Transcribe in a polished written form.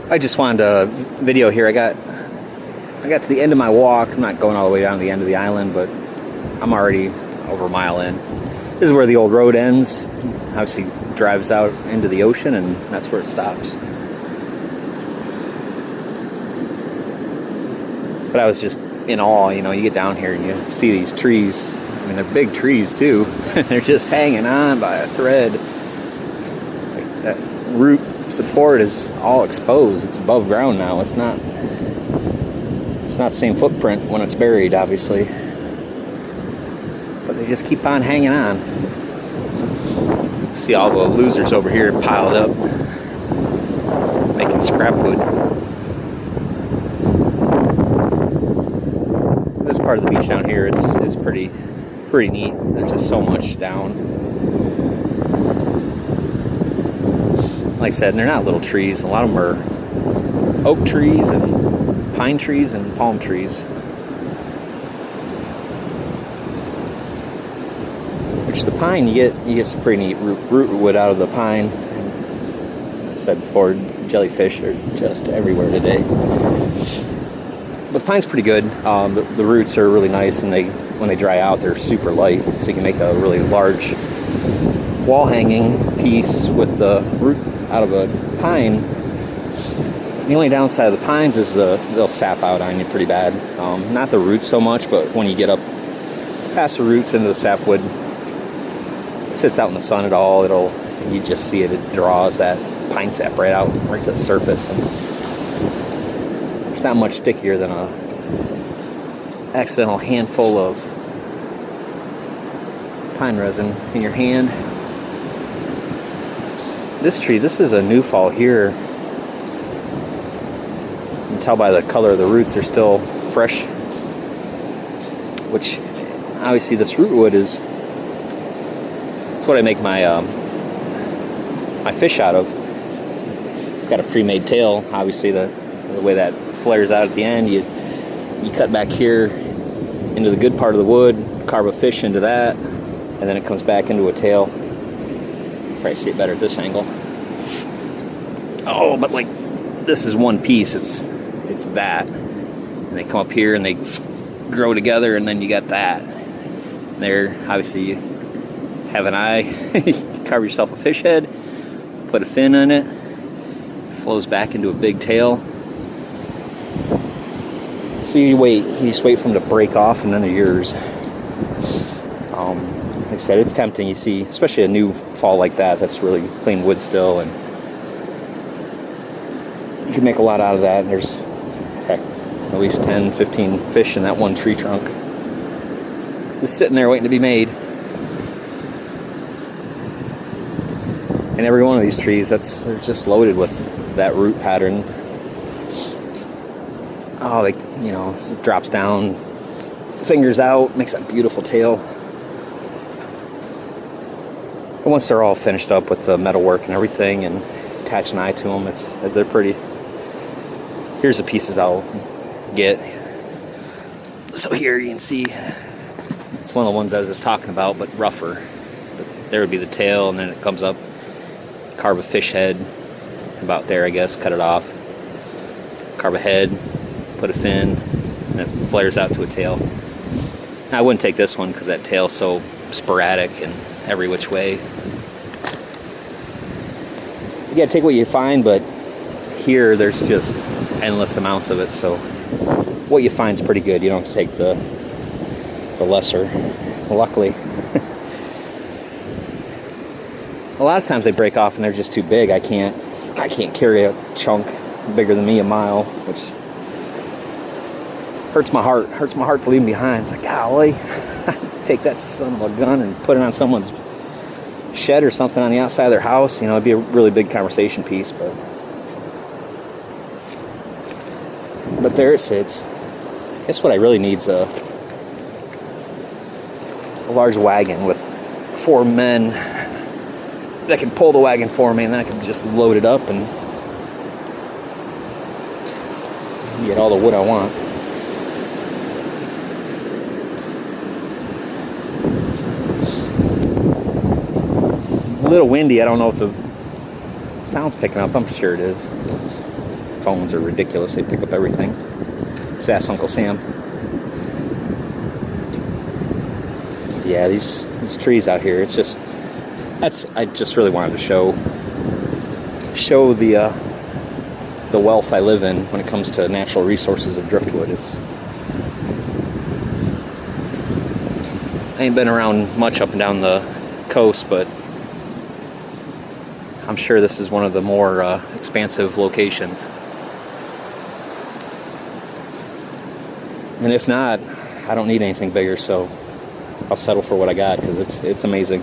I just wanted a video here. I got to the end of my walk. I'm not going all the way down to the end of the island, but I'm already over a mile in. This is where the old road ends. Obviously drives out into the ocean, and that's where it stops. But I was just in awe. You know, you get down here and you see these trees. I mean, they're big trees too. They're just hanging on by a thread. Like that root support is all exposed. It's above ground now. It's not the same footprint when it's buried, obviously. But they just keep on hanging on. See all the losers over here piled up, making scrap wood. This part of the beach down here, it's pretty neat. There's just so much down. Like I said, they're not little trees. A lot of them are oak trees and pine trees and palm trees. Which the pine, you get some pretty neat root wood out of the pine. And I said before, jellyfish are just everywhere today. But the pine's pretty good. The roots are really nice, and when they dry out, they're super light. So you can make a really large wall hanging piece with the root out of a pine. The only downside of the pines is they'll sap out on you pretty bad. Not the roots so much, but when you get up past the roots into the sapwood, it sits out in the sun at all. You just see it. It draws that pine sap right to the surface, and it's not much stickier than a accidental handful of pine resin in your hand. This tree, this is a new fall here. You can tell by the color of the roots, they're still fresh. Which, obviously, this root wood is what I make my my fish out of. It's got a pre-made tail. Obviously, the way that flares out at the end, you cut back here into the good part of the wood, carve a fish into that, and then it comes back into a tail. Probably see it better at this angle. Oh, but like this is one piece. It's that, and they come up here and they grow together, and then you got that. And there, obviously, you have an eye. Carve yourself a fish head, put a fin in it, flows back into a big tail. So you just wait for them to break off, and then they're yours. Like I said, it's tempting. You see, especially a new fall like that's really clean wood still, and you can make a lot out of that. And there's, heck, at least 10, 15 fish in that one tree trunk, just sitting there waiting to be made. And every one of these trees, they're just loaded with that root pattern. Oh, it drops down, fingers out, makes that beautiful tail. And once they're all finished up with the metal work and everything, and attach an eye to them, they're pretty. Here's the pieces I'll get. So here you can see, it's one of the ones I was just talking about, but rougher. But there would be the tail, and then it comes up. Carve a fish head about there, I guess, cut it off. Carve a head, put a fin, and it flares out to a tail. Now, I wouldn't take this one because that tail's so sporadic and every which way. You gotta take what you find, but here there's just endless amounts of it, so what you find is pretty good. You don't have to take the lesser, luckily. A lot of times they break off and they're just too big. I can't carry a chunk bigger than me a mile, which hurts my heart. Hurts my heart to leave them behind. It's like, golly, take that son of a gun and put it on someone's shed or something on the outside of their house. It'd be a really big conversation piece, but there it sits. I guess what I really need is a large wagon with 4 men that can pull the wagon for me, and then I can just load it up and get all the wood I want. It's a little windy. I don't know if the sound's picking up. I'm sure it is. phones are ridiculous. They pick up everything. Just ask Uncle Sam. Yeah, these trees out here, it's just, I just really wanted to show the wealth I live in when it comes to natural resources of Driftwood. I ain't been around much up and down the coast, but I'm sure this is one of the more expansive locations. And if not, I don't need anything bigger, so I'll settle for what I got because it's amazing.